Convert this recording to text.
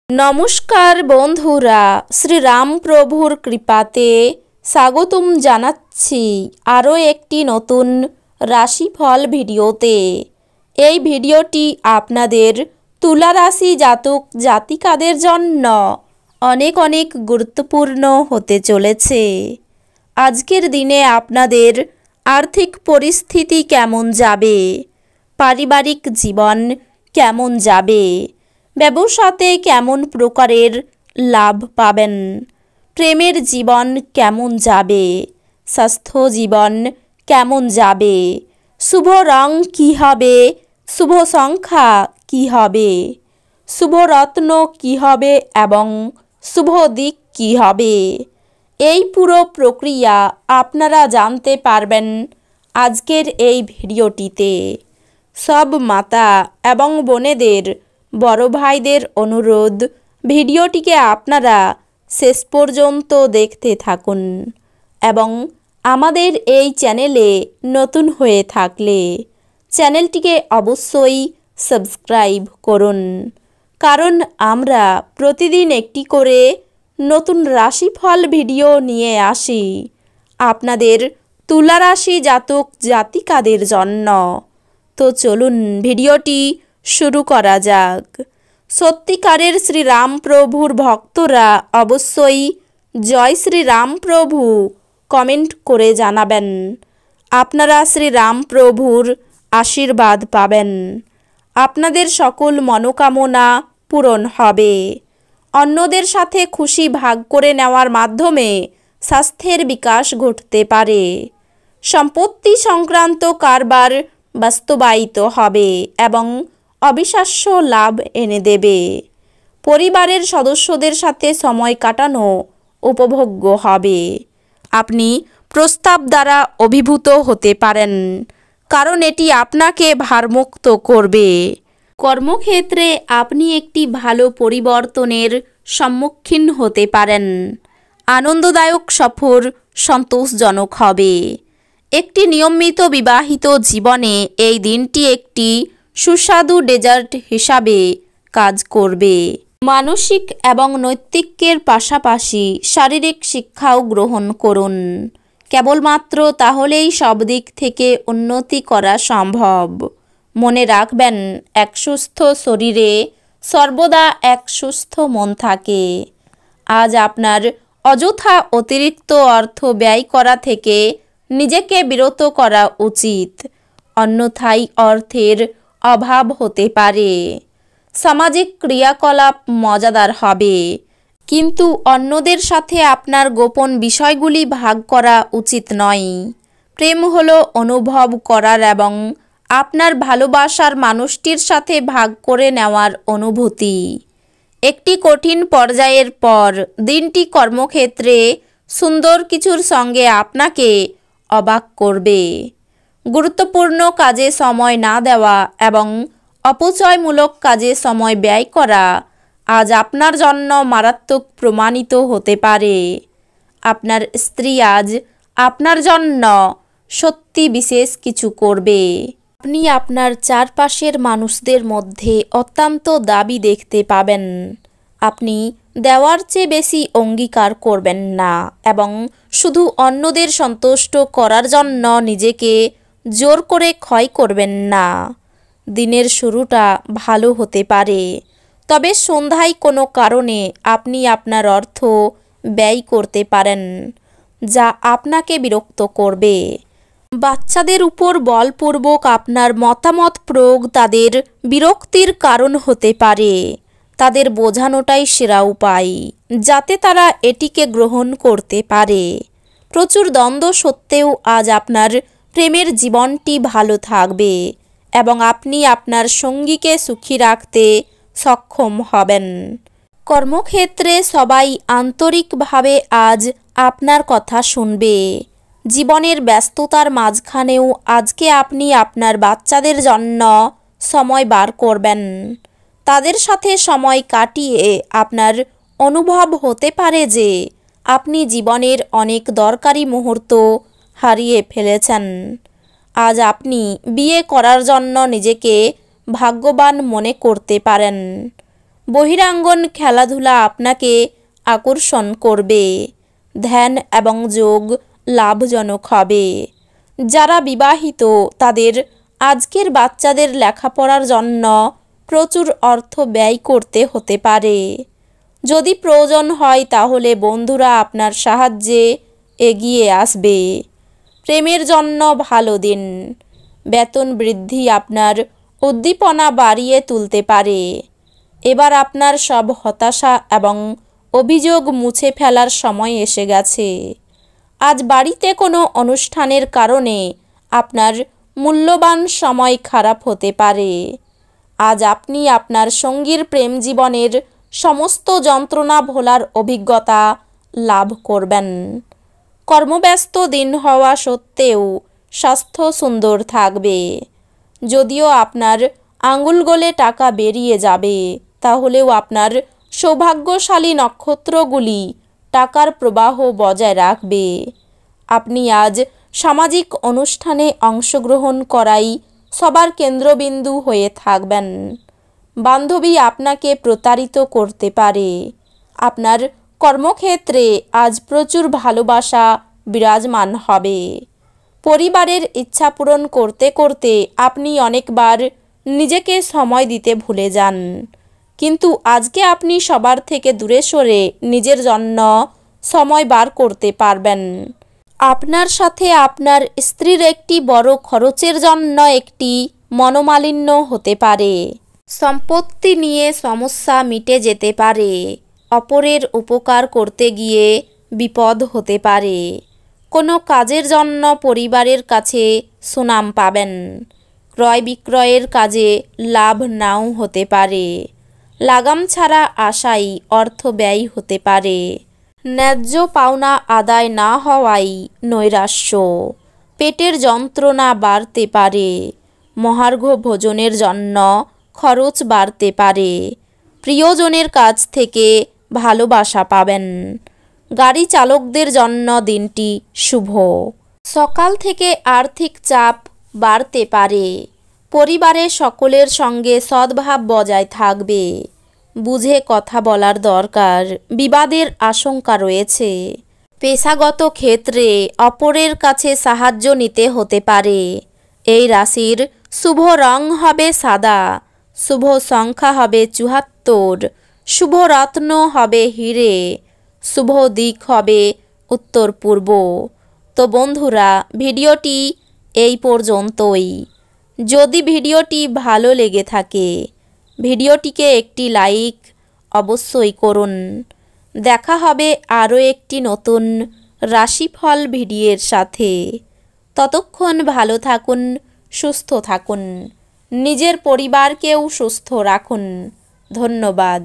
নমস্কার বন্ধুরা, শ্রীরাম প্রভুর কৃপাতে স্বাগতম জানাচ্ছি আরও একটি নতুন রাশিফল ভিডিওতে। এই ভিডিওটি আপনাদের তুলা রাশি জাতক জাতিকাদের জন্য অনেক অনেক গুরুত্বপূর্ণ হতে চলেছে। আজকের দিনে আপনাদের আর্থিক পরিস্থিতি কেমন যাবে, পারিবারিক জীবন কেমন যাবে, ব্যবসাতে কেমন প্রকারের লাভ পাবেন, প্রেমের জীবন কেমন যাবে, স্বাস্থ্য জীবন কেমন যাবে, শুভ রং কী হবে, শুভ সংখ্যা কী হবে, শুভ রত্ন কী হবে এবং শুভ দিক কী হবে, এই পুরো প্রক্রিয়া আপনারা জানতে পারবেন আজকের এই ভিডিওটিতে। সব মাতা এবং বোনেদের, বড় ভাইদের অনুরোধ, ভিডিওটিকে আপনারা শেষ পর্যন্ত দেখতে থাকুন এবং আমাদের এই চ্যানেলে নতুন হয়ে থাকলে চ্যানেলটিকে অবশ্যই সাবস্ক্রাইব করুন, কারণ আমরা প্রতিদিন একটি করে নতুন রাশিফল ভিডিও নিয়ে আসি আপনাদের তুলা রাশি জাতক জাতিকাদের জন্য। তো চলুন ভিডিওটি শুরু করা যাক। সত্যিকারের শ্রীরাম প্রভুর ভক্তরা অবশ্যই জয় শ্রীরাম প্রভু কমেন্ট করে জানাবেন। আপনারা শ্রীরাম প্রভুর আশীর্বাদ পাবেন, আপনাদের সকল মনোকামনা পূরণ হবে। অন্যদের সাথে খুশি ভাগ করে নেওয়ার মাধ্যমে স্বাস্থ্যের বিকাশ ঘটতে পারে। সম্পত্তি সংক্রান্ত কারবার বাস্তবায়িত হবে এবং অবিশ্বাস্য লাভ এনে দেবে। পরিবারের সদস্যদের সাথে সময় কাটানো উপভোগ্য হবে। আপনি প্রস্তাব দ্বারা অভিভূত হতে পারেন, কারণ এটি আপনাকে ভারমুক্ত করবে। কর্মক্ষেত্রে আপনি একটি ভালো পরিবর্তনের সম্মুখীন হতে পারেন। আনন্দদায়ক সফর সন্তোষজনক হবে। একটি নিয়মিত বিবাহিত জীবনে এই দিনটি একটি সুস্বাদু ডেজার্ট হিসাবে কাজ করবে। মানসিক এবং নৈতিকের পাশাপাশি শারীরিক শিক্ষাও গ্রহণ করুন। কেবলমাত্র তাহলেই সব দিক থেকে উন্নতি করা সম্ভব। মনে রাখবেন, এক সুস্থ শরীরে সর্বদা এক সুস্থ মন থাকে। আজ আপনার অযথা অতিরিক্ত অর্থ ব্যয় করা থেকে নিজেকে বিরত করা উচিত, অন্যথায় অর্থের অভাব হতে পারে। সামাজিক ক্রিয়াকলাপ মজাদার হবে, কিন্তু অন্যদের সাথে আপনার গোপন বিষয়গুলি ভাগ করা উচিত নয়। প্রেম হলো অনুভব করার এবং আপনার ভালোবাসার মানুষটির সাথে ভাগ করে নেওয়ার অনুভূতি। একটি কঠিন পর্যায়ের পর দিনটি কর্মক্ষেত্রে সুন্দর কিছুর সঙ্গে আপনাকে অবাক করবে। গুরুত্বপূর্ণ কাজে সময় না দেওয়া এবং অপচয়মূলক কাজে সময় ব্যয় করা আজ আপনার জন্য মারাত্মক প্রমাণিত হতে পারে। আপনার স্ত্রী আজ আপনার জন্য সত্যি বিশেষ কিছু করবে। আপনি আপনার চারপাশের মানুষদের মধ্যে অত্যন্ত দাবি দেখতে পাবেন। আপনি দেওয়ার চেয়ে বেশি অঙ্গীকার করবেন না এবং শুধু অন্যদের সন্তুষ্ট করার জন্য নিজেকে জোর করে ক্ষয় করবেন না। দিনের শুরুটা ভালো হতে পারে, তবে সন্ধ্যায় কোনো কারণে আপনি আপনার অর্থ ব্যয় করতে পারেন, যা আপনাকে বিরক্ত করবে। বাচ্চাদের উপর বলপূর্বক আপনার মতামত প্রয়োগ তাদের বিরক্তির কারণ হতে পারে। তাদের বোঝানোটাই সেরা উপায়, যাতে তারা এটিকে গ্রহণ করতে পারে। প্রচুর দ্বন্দ্ব সত্ত্বেও আজ আপনার প্রেমের জীবনটি ভালো থাকবে এবং আপনি আপনার সঙ্গীকে সুখী রাখতে সক্ষম হবেন। কর্মক্ষেত্রে সবাই আন্তরিকভাবে আজ আপনার কথা শুনবে। জীবনের ব্যস্ততার মাঝখানেও আজকে আপনি আপনার বাচ্চাদের জন্য সময় বার করবেন। তাদের সাথে সময় কাটিয়ে আপনার অনুভব হতে পারে যে আপনি জীবনের অনেক দরকারি মুহূর্ত হারিয়ে ফেলেছেন। আজ আপনি বিয়ে করার জন্য নিজেকে ভাগ্যবান মনে করতে পারেন। বহিরাঙ্গন খেলাধুলা আপনাকে আকর্ষণ করবে। ধ্যান এবং যোগ লাভজনক হবে। যারা বিবাহিত তাদের আজকের বাচ্চাদের লেখাপড়ার জন্য প্রচুর অর্থ ব্যয় করতে হতে পারে। যদি প্রয়োজন হয় তাহলে বন্ধুরা আপনার সাহায্যে এগিয়ে আসবে। প্রেমের জন্য ভালো দিন। বেতন বৃদ্ধি আপনার উদ্দীপনা বাড়িয়ে তুলতে পারে। এবার আপনার সব হতাশা এবং অভিযোগ মুছে ফেলার সময় এসে গেছে। আজ বাড়িতে কোনো অনুষ্ঠানের কারণে আপনার মূল্যবান সময় খারাপ হতে পারে। আজ আপনি আপনার সঙ্গীর প্রেম জীবনের সমস্ত যন্ত্রণা ভোলার অভিজ্ঞতা লাভ করবেন। কর্মব্যস্ত দিন হওয়া সত্ত্বেও স্বাস্থ্য সুন্দর থাকবে। যদিও আপনার আঙুল গলে টাকা বেরিয়ে যাবে, তাহলেও আপনার সৌভাগ্যশালী নক্ষত্রগুলি টাকার প্রবাহ বজায় রাখবে। আপনি আজ সামাজিক অনুষ্ঠানে অংশগ্রহণ করাই সবার কেন্দ্রবিন্দু হয়ে থাকবেন। বান্ধবী আপনাকে প্রতারিত করতে পারে। আপনার কর্মক্ষেত্রে আজ প্রচুর ভালোবাসা বিরাজমান হবে। পরিবারের ইচ্ছা পূরণ করতে করতে আপনি অনেকবার নিজেকে সময় দিতে ভুলে যান, কিন্তু আজকে আপনি সবার থেকে দূরে সরে নিজের জন্য সময় বার করতে পারবেন। আপনার সাথে আপনার স্ত্রীর একটি বড় খরচের জন্য একটি মনোমালিন্য হতে পারে। সম্পত্তি নিয়ে সমস্যা মিটে যেতে পারে। অপরের উপকার করতে গিয়ে বিপদ হতে পারে। কোনো কাজের জন্য পরিবারের কাছে সুনাম পাবেন। ক্রয় বিক্রয়ের কাজে লাভ নাও হতে পারে। লাগাম ছাড়া আশায় অর্থ ব্যয় হতে পারে। ন্যায্য পাওনা আদায় না হওয়ায় নৈরাশ্য। পেটের যন্ত্রণা বাড়তে পারে। মহার্ঘ ভোজনের জন্য খরচ বাড়তে পারে। প্রিয়জনের কাছ থেকে ভালোবাসা পাবেন। গাড়ি চালকদের জন্য দিনটি শুভ। সকাল থেকে আর্থিক চাপ বাড়তে পারে। পরিবারের সকলের সঙ্গে সদ্ভাব বজায় থাকবে। বুঝে কথা বলার দরকার। বিবাদের আশঙ্কা রয়েছে। পেশাগত ক্ষেত্রে অপরের কাছে সাহায্য নিতে হতে পারে। এই রাশির শুভ রং হবে সাদা। শুভ সংখ্যা হবে ৭৪। শুভ রত্ন হবে হিরে। শুভ দিক হবে উত্তর পূর্ব। তো বন্ধুরা, ভিডিওটি এই পর্যন্তই। যদি ভিডিওটি ভালো লেগে থাকে ভিডিওটিকে একটি লাইক অবশ্যই করুন। দেখা হবে আরও একটি নতুন রাশিফল ভিডিওর সাথে। ততক্ষণ ভালো থাকুন, সুস্থ থাকুন, নিজের পরিবারকেও সুস্থ রাখুন। ধন্যবাদ।